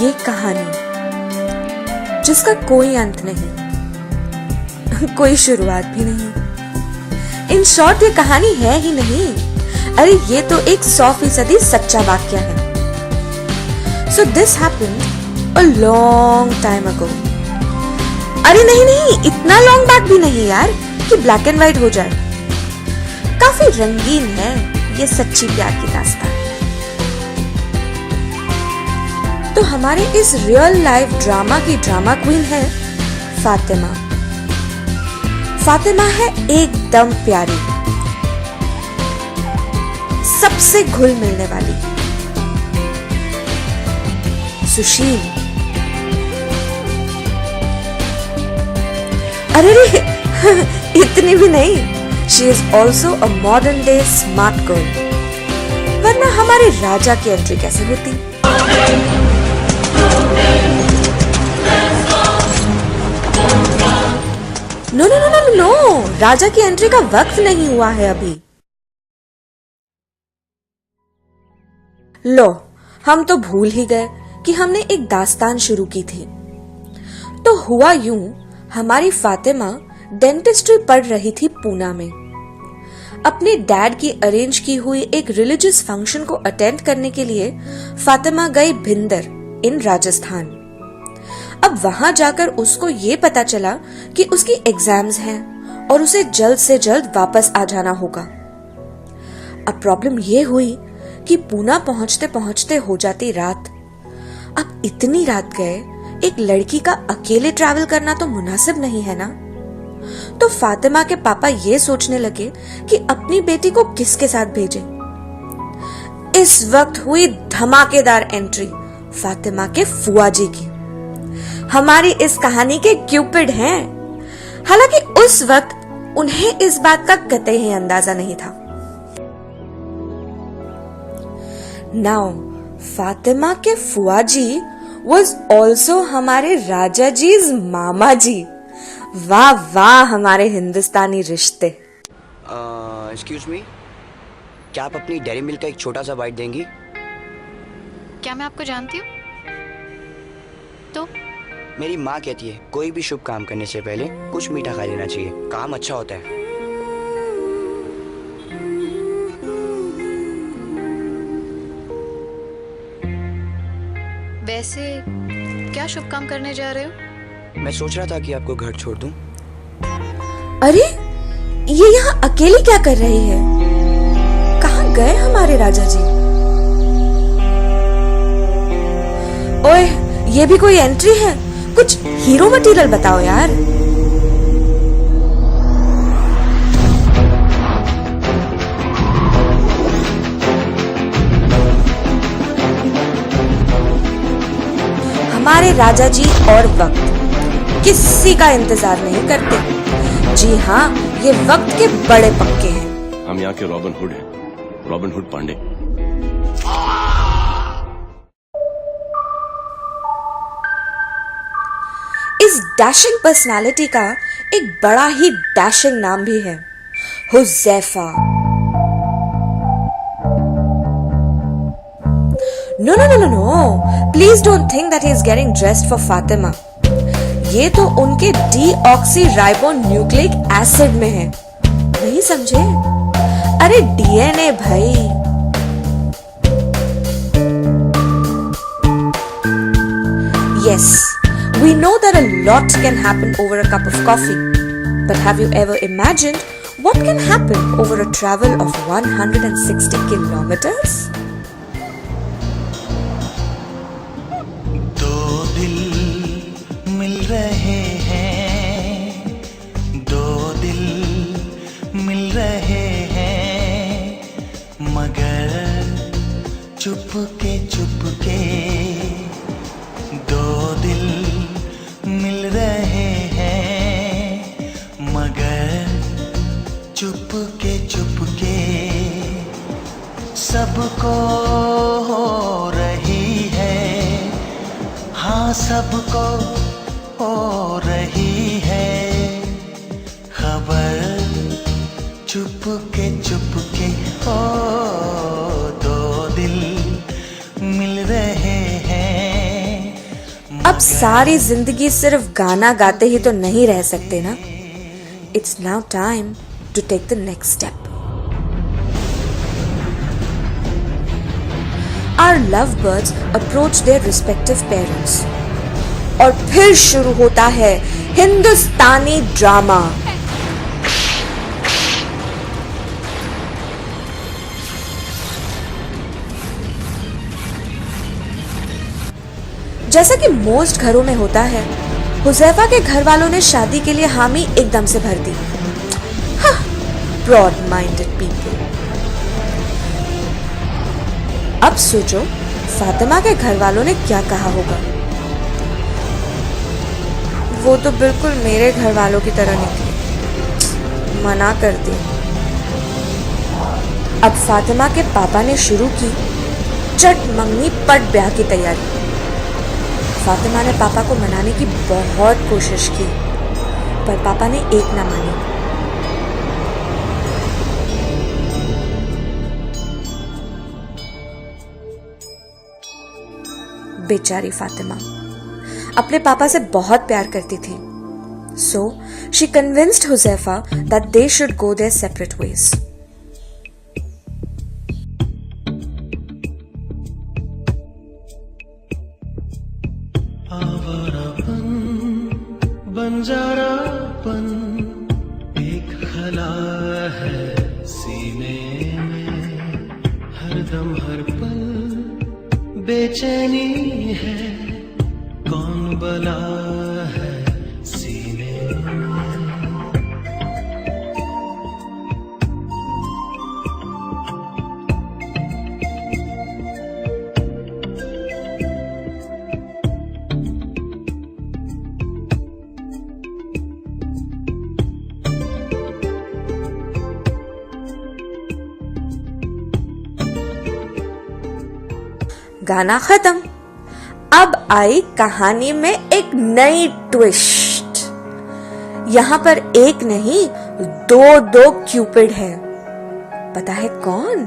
ये कहानी जिसका कोई अंत नहीं, कोई शुरुआत भी नहीं। इन शॉर्ट ये कहानी है ही नहीं, अरे ये तो एक 100% सच्चा वाक्य है। So this happened a long time ago. अरे नहीं, इतना लॉन्ग बैक भी नहीं यार कि ब्लैक एंड व्हाइट हो जाए। काफी रंगीन है ये सच्ची प्यार की दास्तान। तो हमारे इस रियल लाइफ ड्रामा की ड्रामा क्वीन है फातिमा। फातिमा है एकदम प्यारी, सबसे घुल मिलने वाली, सुशील। अरे इतनी भी नहीं, she is also a modern day smart girl, वरना हमारे राजा की एंट्री कैसे होती। नो, राजा की एंट्री का वक्त नहीं हुआ है अभी। लो, हम तो भूल ही गए कि हमने एक दास्तान शुरू की थी। तो हुआ यूं, हमारी फातिमा डेंटिस्ट्री पढ़ रही थी पूना में। अपने डैड की अरेंज की हुई एक रिलीजियस फंक्शन को अटेंड करने के लिए फातिमा गई भिंदर इन राजस्थान। अब वहां जाकर उसको ये पता चला कि उसकी एग्जाम्स हैं और उसे जल्द से जल्द वापस आ जाना होगा। अब प्रॉब्लम ये हुई कि पूना पहुंचते पहुंचते हो जाती रात। अब इतनी रात गए, एक लड़की का अकेले ट्रैवल करना तो मुनासिब नहीं है ना। तो फातिमा के पापा ये सोचने लगे कि अपनी बेटी को किसके साथ भेजें। इस वक्त हुई धमाकेदार एंट्री फातिमा के फुआ जी की। हमारी इस कहानी के क्यूपिड हैं। हालांकि उस वक्त उन्हें इस बात का कतई ही अंदाजा नहीं था। नाउ फातिमा के फुआ जी was also हमारे राजा जी's मामा जी। वाह वाह हमारे हिंदुस्तानी रिश्ते। एक्सक्यूज मी, क्या आप अपनी डेयरी मिल्क का एक छोटा सा बाइट देंगी? क्या मैं आपको जानती हूँ? तो मेरी माँ कहती है कोई भी शुभ काम करने से पहले कुछ मीठा खा लेना चाहिए, काम अच्छा होता है। वैसे क्या शुभ काम करने जा रहे हो? मैं सोच रहा था कि आपको घर छोड़ दूं। अरे ये यहाँ अकेली क्या कर रही है? कहाँ गए हमारे राजा जी? ओए, ये भी कोई एंट्री है? कुछ हीरो मटेरियल बताओ यार। हमारे राजा जी और वक्त किसी का इंतजार नहीं करते। जी हाँ, ये वक्त के बड़े पक्के हैं। हम यहाँ के रॉबिन हुड हैं, रॉबिन हुड पांडे। इस डैशिंग पर्सनालिटी का एक बड़ा ही डैशिंग नाम भी है, Huzaifa. No, please don't think that he is getting dressed for Fatima. ये तो उनके डीऑक्सीराइबोन्यूक्लिक एसिड में है, नहीं समझे? अरे डीएनए भाई। Yes, we know that a lot can happen over a cup of coffee, but have you ever imagined what can happen over a travel of 160 kilometers? दो दिल मिल रहे हैं, दो दिल मिल रहे हैं, मगर चुपके चुपके। दो दिल मिल रहे हैं, मगर चुपके चुपके। सबको हो रही है, हाँ सबको हो रही है खबर, चुपके चुपके। ओ दो दिल मिल रहे हैं, अब सारी जिंदगी सिर्फ गाना गाते ही तो नहीं रह सकते ना. It's now time to take the next step. Our lovebirds approach their respective parents. और फिर शुरू होता है हिंदुस्तानी ड्रामा. जैसा कि मोस्ट घरों में होता है, हुजैफा के घर वालों ने शादी के लिए हामी एकदम से भर दी. Broad minded people. अब सोचो फातिमा के घर वालों ने क्या कहा होगा. वो तो बिल्कुल मेरे घर वालों की तरह निकली, मना कर दी. अब फातिमा के पापा ने शुरू की चट मंगनी पट ब्याह की तैयारी. फातिमा ने पापा को मनाने की बहुत कोशिश की, पर पापा ने एक ना मानी. बेचारी फातिमा अपने पापा से बहुत प्यार करती थी. So she convinced Huzaifa that they should go their separate ways. आवारापन बंजारापन एक खला है सीने में, हरदम हर पल बेचैनी है, कौन बला है सीने में. गाना खत्म. अब आई कहानी में एक नई ट्विस्ट. यहां पर एक नहीं दो क्यूपिड है. पता है कौन?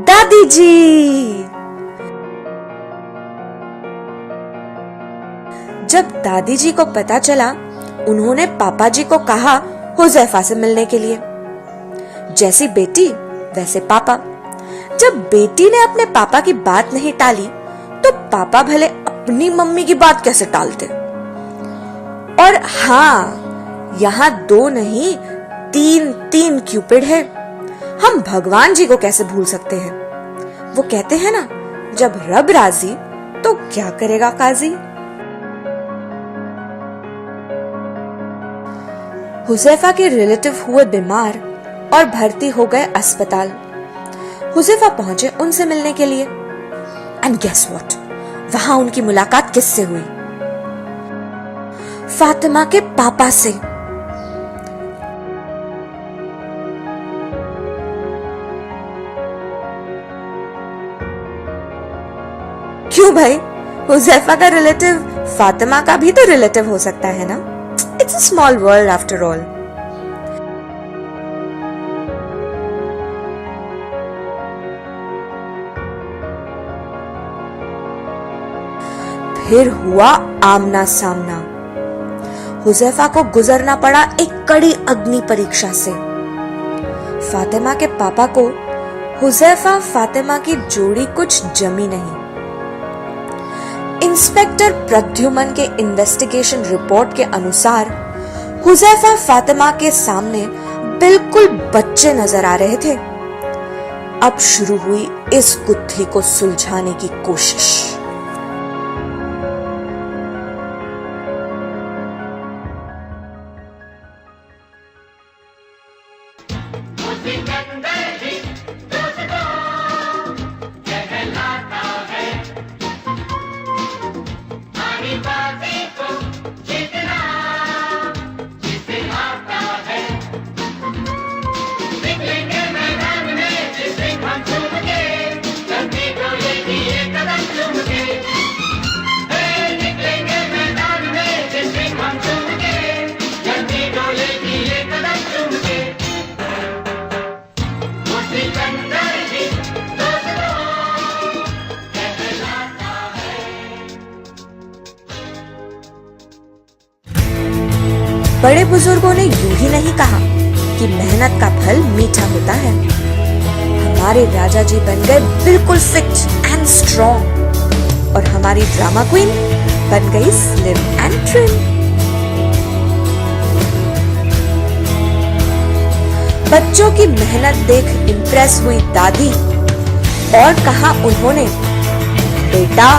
दादी जी. जब दादी जी को पता चला, उन्होंने पापा जी को कहा हुजैफा से मिलने के लिए. जैसी बेटी वैसे पापा. जब बेटी ने अपने पापा की बात नहीं टाली, तो पापा भले अपनी मम्मी की बात कैसे टालते. और हाँ, यहाँ 2 नहीं 3 क्यूपिड है. हम भगवान जी को कैसे भूल सकते हैं. वो कहते हैं ना, जब रब राजी तो क्या करेगा काजी. हुजैफा के रिलेटिव हुए बीमार और भर्ती हो गए अस्पताल. हुजैफा पहुंचे उनसे मिलने के लिए. एंड गेस व्हाट, वहां उनकी मुलाकात किससे हुई? फातिमा के पापा से. क्यों भाई, हुजैफा का रिलेटिव फातिमा का भी तो रिलेटिव हो सकता है ना. It's a small world after all. फिर हुआ आमना सामना. हुजैफा को गुजरना पड़ा एक कड़ी अग्नि परीक्षा से. फातिमा के पापा को हुजैफा फातिमा की जोड़ी कुछ जमी नहीं. इंस्पेक्टर प्रद्युमन के इन्वेस्टिगेशन रिपोर्ट के अनुसार हुजैफा फातिमा के सामने बिल्कुल बच्चे नजर आ रहे थे. अब शुरू हुई इस गुत्थी को सुलझाने की कोशिश. मैदान में जिस दिन हम झूम के, धरती को ये भी एक कदम चूम के. बड़े बुजुर्गों ने यूं ही नहीं कहा कि मेहनत का फल मीठा होता है। हमारे राजा जी बन गए बिल्कुल फिट एंड स्ट्रॉन्ग और हमारी ड्रामा क्वीन बन गई स्लिम एंड ट्रिम। बच्चों की मेहनत देख इम्प्रेस हुई दादी और कहा उन्होंने, बेटा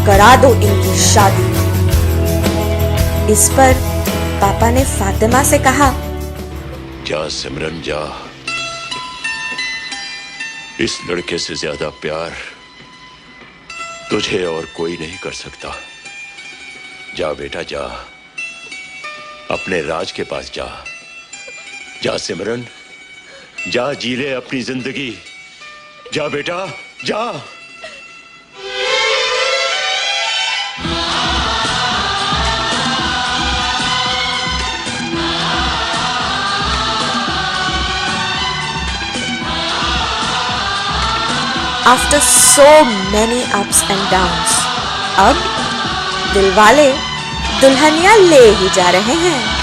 करा दो इनकी शादी। इस पर पापा ने फातिमा से कहा, जा सिमरन जा, इस लड़के से ज्यादा प्यार तुझे और कोई नहीं कर सकता। जा बेटा जा, अपने राज के पास जा। जा सिमरन जा, जी ले अपनी जिंदगी। जा बेटा जा। After so many ups and downs, अब दिलवाले दुल्हनिया ले ही जा रहे हैं।